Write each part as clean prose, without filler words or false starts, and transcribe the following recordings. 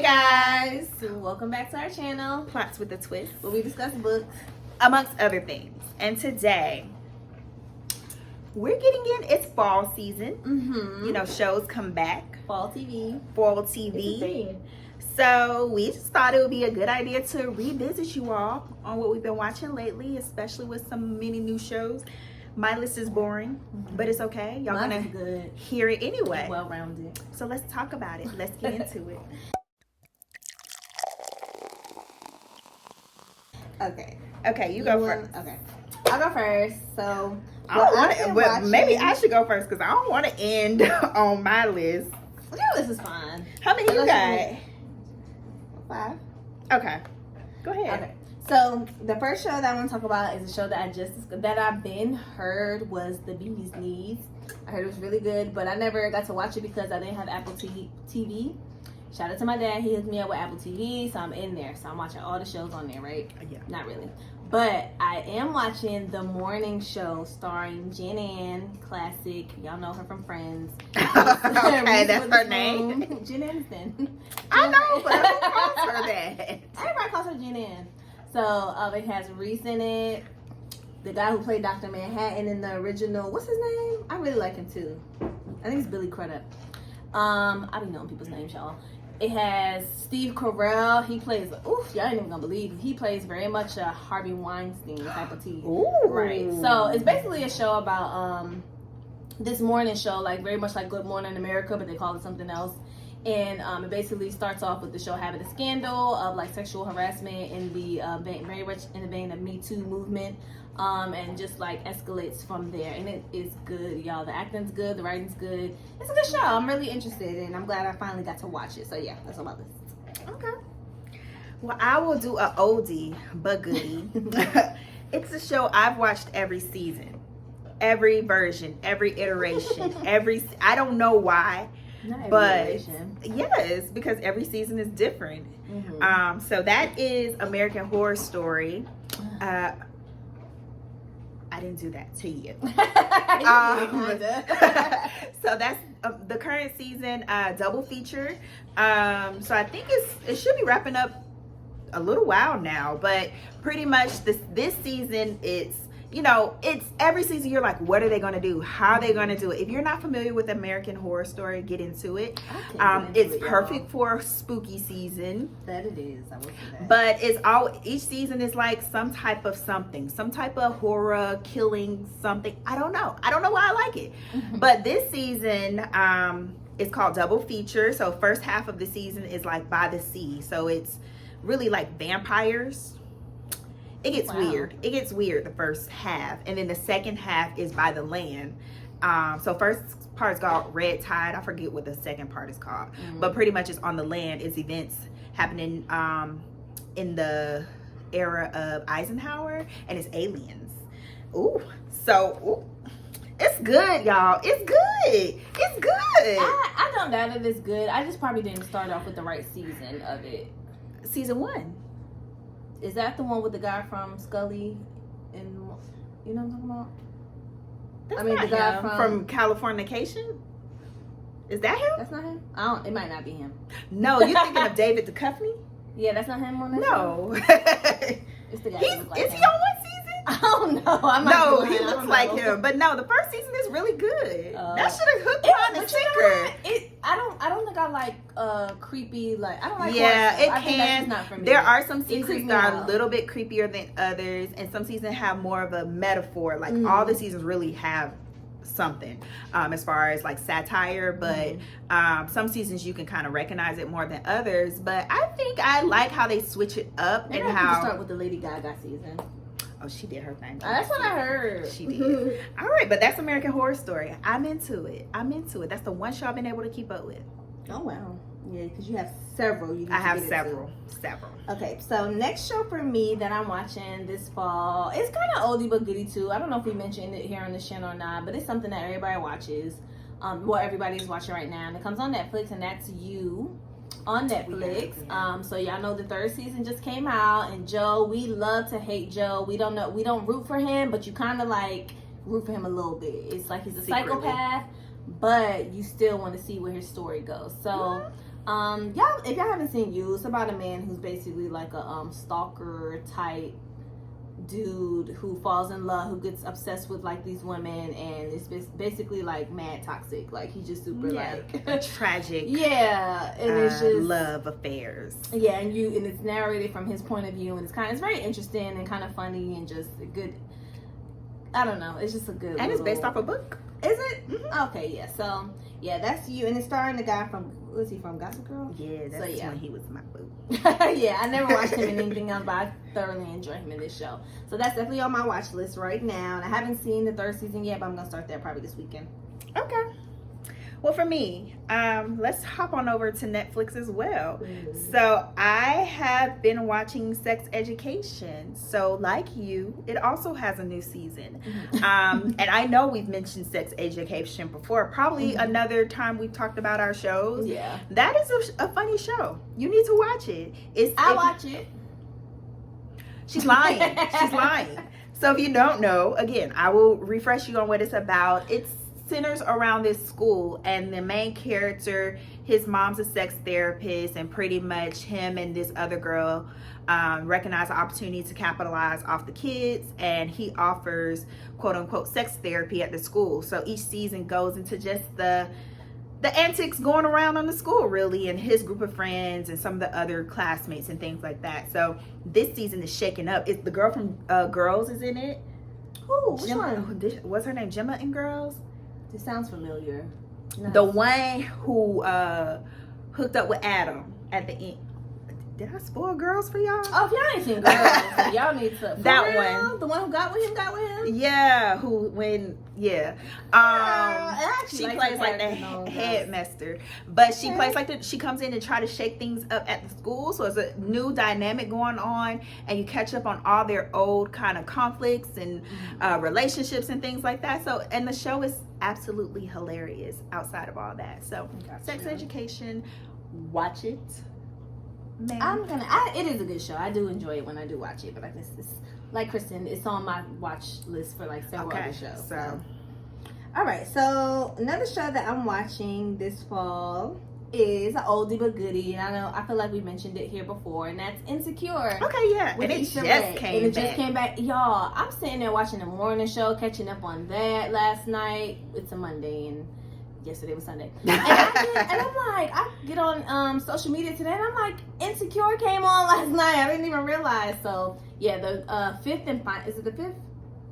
guys, welcome back to our channel, Plots with a Twist, where we discuss books, amongst other things. And today, we're getting in, it's fall season. You know, shows come back. Fall TV. So we just thought it would be a good idea to revisit you all on what we've been watching lately, especially with some many new shows. My list is boring, but it's okay. Y'all gonna hear it anyway. Well-rounded. So let's talk about it. Let's get into it. Okay, you go first. Okay, I'll go first. So maybe I should go first because I don't want to end on my list. Your list is fine. How many you got? 5. Okay, go ahead. Okay. So the first show that I want to talk about is a show that I've been heard was The Bee's Knees. I heard it was really good, but I never got to watch it because I didn't have Apple TV. Shout out to my dad. He hooked me up with Apple TV, so I'm in there. So I'm watching all the shows on there, right? Yeah. Not really. But I am watching The Morning Show starring Jen Ann, classic. Y'all know her from Friends. Okay, that's her name. Jen Aniston. I know, but who calls her that? Everybody calls her Jen Ann. So it has Reese in it. The guy who played Dr. Manhattan in the original, what's his name? I really like him too. I think it's Billy Crudup. I be knowing people's names, y'all. It has Steve Carell. He plays, y'all ain't even gonna believe it. He plays very much a Harvey Weinstein type of tea. Ooh. Right. So it's basically a show about this morning show, like very much like Good Morning America, but they call it something else. And it basically starts off with the show having a scandal of like sexual harassment in the very much in the vein of Me Too movement, and just like escalates from there. And it is good, y'all. The acting's good, the writing's good. It's a good show. I'm really interested, and I'm glad I finally got to watch it. So yeah, that's on my list. Okay. Well, I will do a oldie but goodie. It's a show I've watched every season, every version, every iteration, I don't know why. But yes, because every season is different. So that is American Horror Story. I didn't do that to you. So that's the current season, double feature. So I think it should be wrapping up a little while now, but pretty much this season it's every season you're like, what are they going to do? How are they going to do it? If you're not familiar with American Horror Story, get into it. It's perfect for spooky season. That it is. I will say that. But each season is like some type of something, some type of horror, killing something. I don't know why I like it. But this season, it's called Double Feature. So first half of the season is like by the sea. So it's really like vampires. It gets weird. It gets weird the first half, and then the second half is by the land. So first part is called Red Tide. I forget what the second part is called, but pretty much it's on the land. It's events happening in the era of Eisenhower, and it's aliens. It's good, y'all. It's good. It's good. I don't doubt it is good. I just probably didn't start off with the right season of it. Season 1. Is that the one with the guy from Scully? And you know what I'm talking about? That's the guy from Californication. Is that him? That's not him. It might not be him. No, you're thinking of David Duchovny? Yeah, that's not him on that. No. It's the guy. Is he on one season? I don't know. No, he looks like him. But no, the first season is really good. That should have hooked on the sinker. I don't think I like creepy. Like I don't like. Yeah, it I can. Think that's not for me. There are some seasons that are a little bit creepier than others, and some seasons have more of a metaphor. Like all the seasons really have something as far as like satire, but some seasons you can kind of recognize it more than others. But I think I like how they switch it up. Maybe and I how can start with the Lady Gaga season. Oh, she did her thing. That's what I heard. She did. All right, but that's American Horror Story. I'm into it. That's the one show I've been able to keep up with. Oh wow. Yeah, because you have several. I have several. Okay, so next show for me that I'm watching this fall, it's kind of oldie but goodie too. I don't know if we mentioned it here on the channel or not, but it's something that everybody watches. Everybody's watching right now, and it comes on Netflix, and that's You on Netflix. So y'all know the 3rd season just came out, and Joe, we love to hate Joe. We don't root for him, but you kind of like root for him a little bit. It's like he's a psychopath, but you still want to see where his story goes. So Y'all, if y'all haven't seen You, it's about a man who's basically like a stalker type dude who falls in love, who gets obsessed with like these women, and it's basically like mad toxic. Like he's just super like tragic. Yeah, and it's just love affairs. Yeah, and it's narrated from his point of view, and it's very interesting and kind of funny and just a good. I don't know. It's just a good. And it's based off a book. Is it? Mm-hmm. Okay, yeah. So yeah, that's You, and it's starring the guy from. Was he from Gossip Girl? Yeah, that's when he was my boo. Yeah, I never watched him in anything else, but I thoroughly enjoy him in this show. So that's definitely on my watch list right now. And I haven't seen the 3rd season yet, but I'm gonna start there probably this weekend. Okay. Well, for me, let's hop on over to Netflix as well. So I have been watching Sex Education. So like You, it also has a new season. And I know we've mentioned Sex Education before. Probably another time we've talked about our shows. Yeah. That is a funny show. You need to watch it. I watch it. She's lying. She's lying. So if you don't know, again, I will refresh you on what it's about. It's centers around this school, and the main character, his mom's a sex therapist, and pretty much him and this other girl recognize the opportunity to capitalize off the kids, and he offers quote unquote sex therapy at the school. So each season goes into just the antics going around on the school, really, and his group of friends and some of the other classmates and things like that. So this season is shaking up. It's the girl from Girls is in it. Ooh, which one? What's her name? Gemma in Girls? This sounds familiar. Nice. The one who hooked up with Adam at the end. Did I spoil Girls for y'all? Oh, if y'all ain't seen Girls, y'all need to. That one. The one who got with him? Yeah, she like plays like the headmaster. But she plays like she comes in and try to shake things up at the school. So it's a new dynamic going on, and you catch up on all their old kind of conflicts and relationships and things like that. So, and the show is absolutely hilarious outside of all that. So Sex Education, watch it. It is a good show. I do enjoy it when I do watch it, but like this is like Kristen, it's on my watch list for like several other shows. So all right, so another show that I'm watching this fall is an oldie but goodie, and I feel like we mentioned it here before, and that's Insecure. Okay, yeah, and it just came back. Y'all, I'm sitting there watching the morning show, catching up on that last night. It's a Monday, and yesterday was Sunday. And I get on social media today, and I'm like, Insecure came on last night. I didn't even realize. So yeah, the fifth and final. Is it the fifth?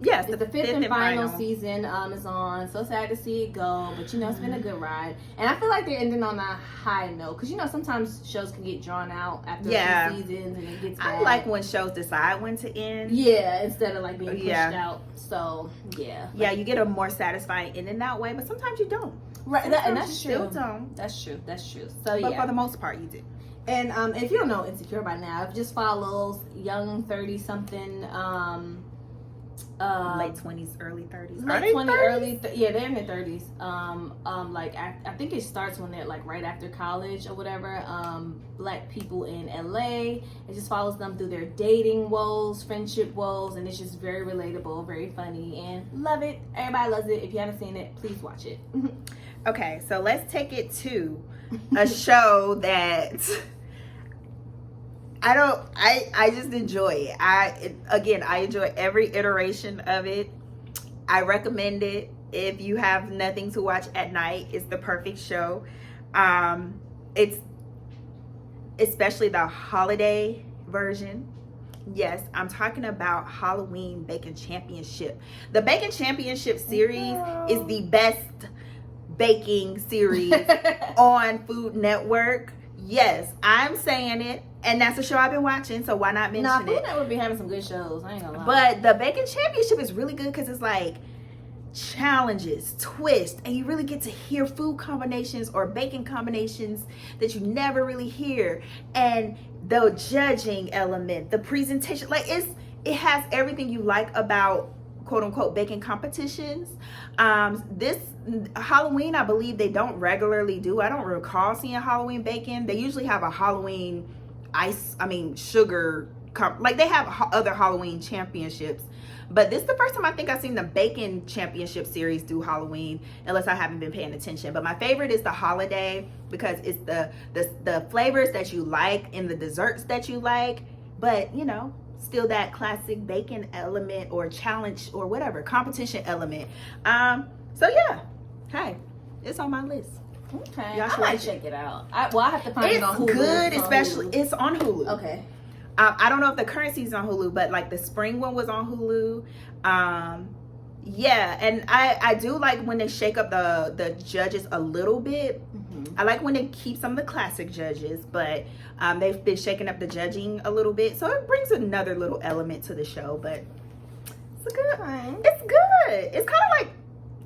Yes, the fifth and final season is on. So sad to see it go, but it's been a good ride, and I feel like they're ending on a high note, because sometimes shows can get drawn out after a few seasons, and it gets bad. I like when shows decide when to end. Yeah, instead of like being pushed out. So yeah, you get a more satisfying ending that way, but sometimes you don't. Right, and that's true. Still don't. That's true. So but for the most part, you do. And if you don't know Insecure by now, it just follows young 30-something. Late 20s, early 30s. Late 20s, they're in their 30s. I think it starts when they're like right after college or whatever. Black people in LA. It just follows them through their dating woes, friendship woes, and it's just very relatable, very funny, and love it. Everybody loves it. If you haven't seen it, please watch it. Okay, so let's take it to a show that I just enjoy it. I enjoy every iteration of it. I recommend it if you have nothing to watch at night. It's the perfect show. It's especially the holiday version. Yes, I'm talking about Halloween Baking Championship. The Baking Championship series is the best baking series on Food Network. Yes, I'm saying it. And that's a show I've been watching, so why not mention it? Food Network be having some good shows. I ain't gonna lie. But the Baking Championship is really good because it's like challenges, twists, and you really get to hear food combinations or baking combinations that you never really hear. And the judging element, the presentation, like it has everything you like about quote unquote baking competitions. This Halloween, I believe they don't regularly do. I don't recall seeing Halloween baking. They usually have a Halloween sugar like they have other Halloween championships, but this is the first time I think I've seen the Bacon Championship Series do Halloween, unless I haven't been paying attention. But my favorite is the holiday because it's the flavors that you like and the desserts that you like, but you know, still that classic bacon element or challenge or whatever competition element. So yeah, hey, it's on my list. Okay, Y'all I should might watch check it out. I have to find it on Hulu. It's good, It's on especially Hulu. it's on Hulu. Okay. I don't know if the current season's on Hulu, but like the spring one was on Hulu. Yeah, and I do like when they shake up the judges a little bit. I like when they keep some of the classic judges, but they've been shaking up the judging a little bit, so it brings another little element to the show. But it's good. It's good. It's kind of like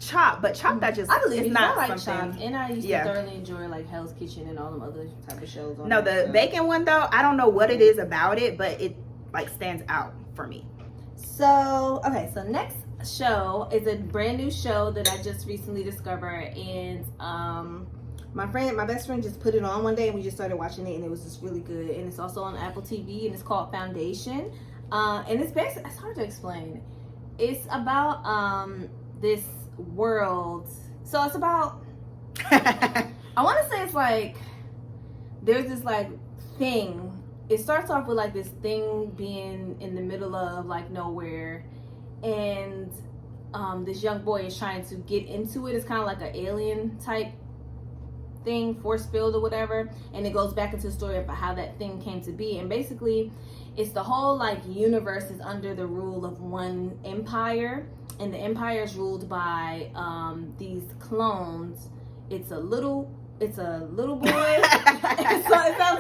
Chopped, but Chopped I believe it's you. not I like something. Chopped, and I used to thoroughly enjoy like Hell's Kitchen and all them other type of shows. On No, the bacon one though, I don't know what it is about it, but it like stands out for me. So okay, so next show is a brand new show that I just recently discovered, and my best friend just put it on one day, and we just started watching it, and it was just really good. And it's also on Apple TV, and it's called Foundation. And it's basically, it's hard to explain. It's about this world. So it's about I want to say it's like there's this like thing. It starts off with like this thing being in the middle of like nowhere, and this young boy is trying to get into it. It's kind of like an alien type thing, force field or whatever, and it goes back into the story about how that thing came to be. And basically it's the whole like universe is under the rule of one empire, and the empire is ruled by these clones. It's a little boy. It sounds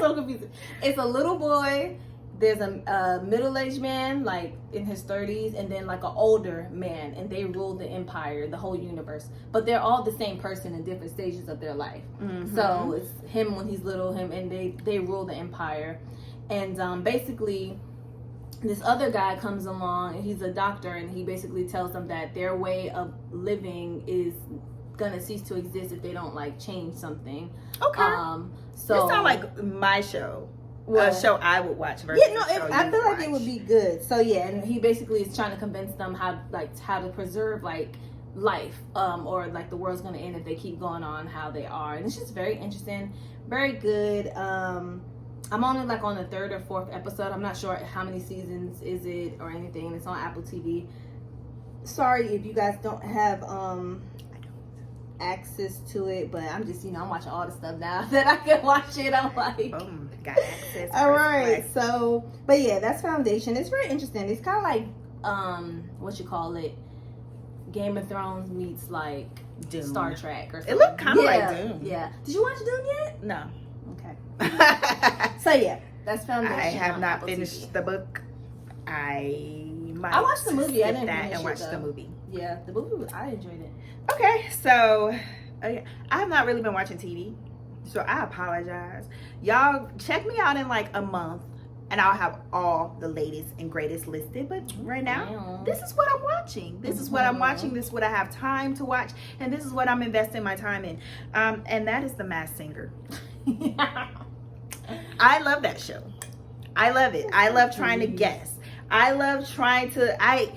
so confusing. It's a little boy. There's a middle-aged man, like in his 30s, and then like an older man, and they rule the empire, the whole universe. But they're all the same person in different stages of their life. So it's him when he's little, and they rule the empire. And basically, this other guy comes along, and he's a doctor, and he basically tells them that their way of living is gonna cease to exist if they don't like change something. Okay. So it sounds like my show. What? A show I would watch versus Yeah, no, I feel like it would be good. So yeah, and he basically is trying to convince them how to preserve like life, or like the world's gonna end if they keep going on how they are. And it's just very interesting, very good. I'm only like on the 3rd or 4th episode. I'm not sure how many seasons is it or anything. It's on Apple TV. Sorry if you guys don't have access to it, but I'm just, I'm watching all the stuff now that I can watch it. I'm like, boom, got access. all right. So, but yeah, that's Foundation. It's very interesting. It's kind of like what you call it, Game of Thrones meets like Dune. Star Trek or something. It looked kind of like Dune. Yeah. Did you watch Dune yet? No. Okay. So yeah, that's Foundation. I have on not Apple finished TV. the book. I watched the movie. I skip didn't that finish and it, watch though. the movie. Yeah, the movie. I enjoyed it. Okay, so I have not really been watching TV, so I apologize. Y'all check me out in like a month, and I'll have all the latest and greatest listed. But right now, this is what I'm watching. This is what I'm watching. This is what I have time to watch, and this is what I'm investing my time in. And that is The Masked Singer. I love that show. I love it. I love trying to guess. I love trying to, I've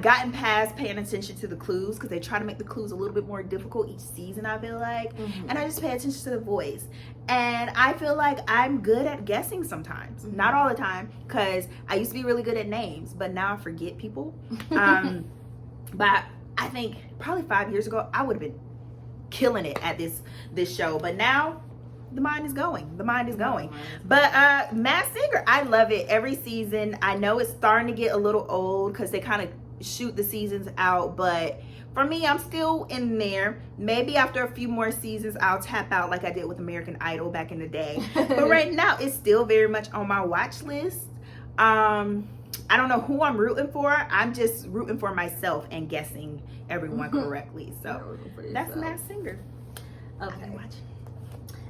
gotten past paying attention to the clues because they try to make the clues a little bit more difficult each season, I feel like. And I just pay attention to the voice. And I feel like I'm good at guessing sometimes. Not all the time, because I used to be really good at names, but now I forget people. But I think probably 5 years ago, I would have been killing it at this show. But now, the mind is going. But Masked Singer, I love it every season. I know it's starting to get a little old because they kind of shoot the seasons out, but for me, I'm still in there. Maybe after a few more seasons, I'll tap out like I did with American Idol back in the day. But right now, it's still very much on my watch list. I don't know who I'm rooting for. I'm just rooting for myself and guessing everyone correctly. So that's Masked Singer. Okay.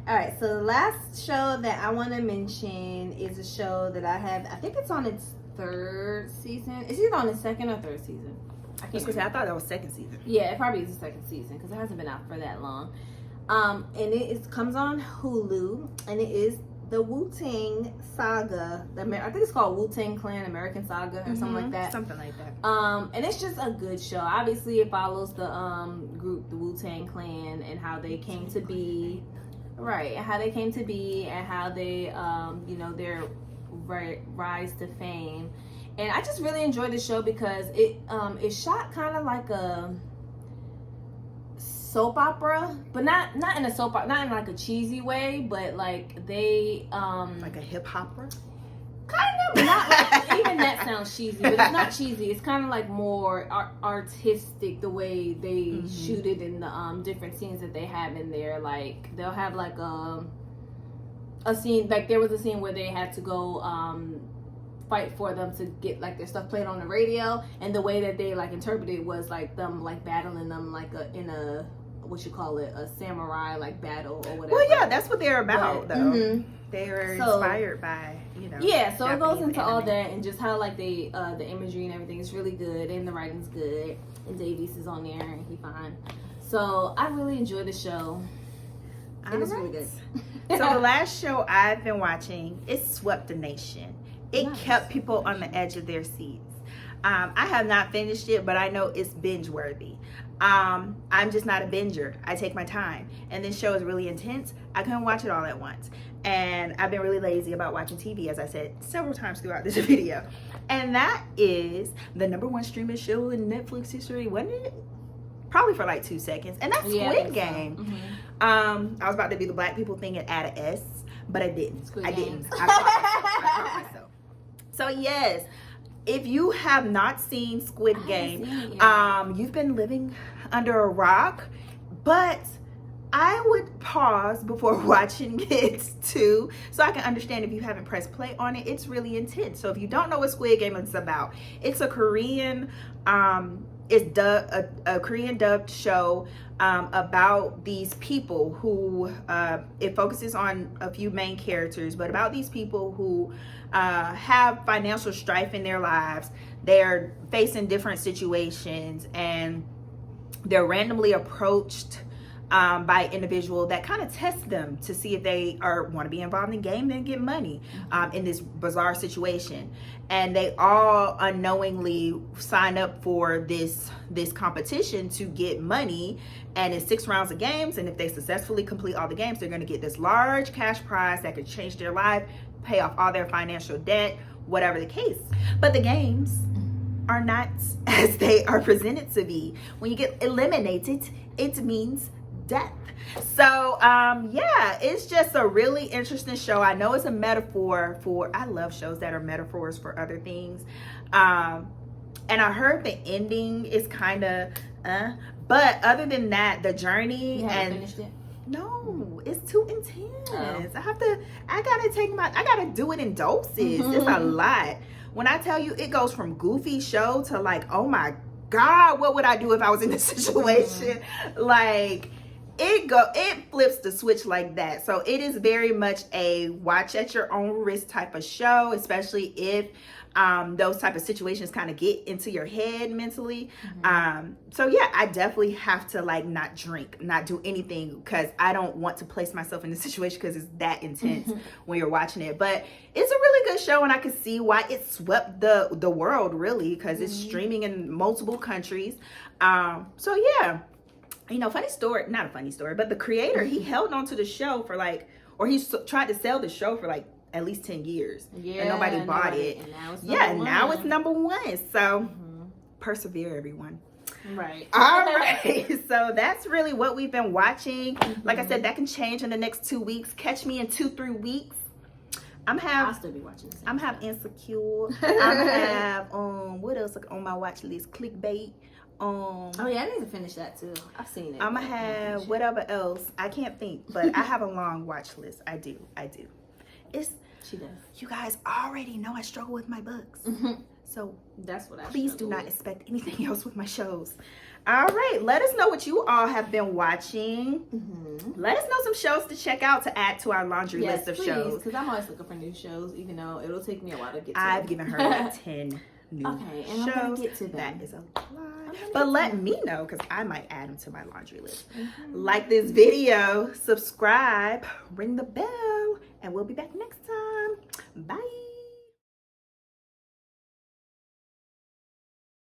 All right, so the last show that I want to mention is a show that I think it's on its 3rd season. It's either on its 2nd or 3rd season. I thought that was 2nd season. Yeah, it probably is the 2nd season because it hasn't been out for that long. And it comes on Hulu, and it is the Wu-Tang Saga. I think it's called Wu-Tang Clan American Saga or something like that. Something like that. And it's just a good show. Obviously, it follows the group, the Wu-Tang Clan, and how they came to be. Right, and how they came to be, and how they, their rise to fame. And I just really enjoyed the show because it shot kind of like a soap opera, but not in a soap opera, not in like a cheesy way, but like they like a hip hopper. Kind of, but not like, even that sounds cheesy, but it's not cheesy. It's kind of like more artistic the way they shoot it in the different scenes that they have in there. Like they'll have like a scene, like there was a scene where they had to go fight for them to get like their stuff played on the radio, and the way that they like interpreted it was like them like battling them like in a what you call it, a samurai like battle or whatever. Well, yeah, that's what they're about, though. Mm-hmm. They were inspired by, Yeah, so Japanese it goes into all anime. that, and just how like they the imagery and everything is really good, and the writing's good, and Davies is on there and he fine. So I really enjoyed the show. It was really good. So the last show I've been watching is Swept the Nation. It Nice. kept people on the edge of their seats. I have not finished it, but I know it's binge worthy. I'm just not a binger. I take my time, and this show is really intense. I couldn't watch it all at once, and I've been really lazy about watching TV, as I said several times throughout this video. And that is the #1 streaming show in Netflix history, wasn't it? Probably for like 2 seconds, and that's Yeah, I Squid think so. Game. Mm-hmm. I was about to do the black people thing and add an S, but I didn't. Squid I Game. didn't. I caught myself. So yes, if you have not seen Squid Game, you've been living under a rock, but I would pause before watching it too, so I can understand if you haven't pressed play on it. It's really intense. So if you don't know what Squid Game is about, it's a Korean, it's a Korean dubbed show about these people who, it focuses on a few main characters, but about these people who have financial strife in their lives. They're facing different situations, and they're randomly approached by an individual that kind of tests them to see if they want to be involved in the game and get money in this bizarre situation. And they all unknowingly sign up for this competition to get money, and it's 6 rounds of games, and if they successfully complete all the games, they're going to get this large cash prize that could change their life, pay off all their financial debt, whatever the case. But the games are not as they are presented to be. When you get eliminated, it means death. So yeah, it's just a really interesting show. I know it's a metaphor for, I love shows that are metaphors for other things, and I heard the ending is kind of but other than that, the journey, You haven't and finished it? no, it's too intense. Oh. I gotta do it in doses. It's a lot. When I tell you, it goes from goofy show to like, oh my God, what would I do if I was in this situation? Like, it flips the switch like that. So it is very much a watch at your own risk type of show, especially if those type of situations kind of get into your head mentally. So yeah, I definitely have to like not drink, not do anything, because I don't want to place myself in the situation because it's that intense when you're watching it. But it's a really good show, and I can see why it swept the world, really, because it's streaming in multiple countries. So yeah, funny story, not a funny story, but the creator, he held on to the show for like, or he tried to sell the show for like at least 10 years, and nobody bought it. And now it's now it's #1. So persevere, everyone. Right. All right. So that's really what we've been watching. Like I said, that can change in the next 2 weeks. Catch me in 2-3 weeks. I'll still be watching this. I'm have Insecure. I have what else on my watch list? Clickbait. Oh yeah, I need to finish that too. I've seen it. I'm gonna have whatever else. I can't think, but I have a long watch list. I do. She does. You guys already know I struggle with my books. So that's what I please do not expect anything else with my shows. All right, let us know what you all have been watching. Let us know some shows to check out to add to our laundry list of shows. Because I'm always looking for new shows, even though it'll take me a while to get to I've them. given her like 10 new Okay, and shows. I'm gonna get to them. That is a lot. But let me know because I might add them to my laundry list. Like this video, subscribe, ring the bell, and we'll be back next time. Bye.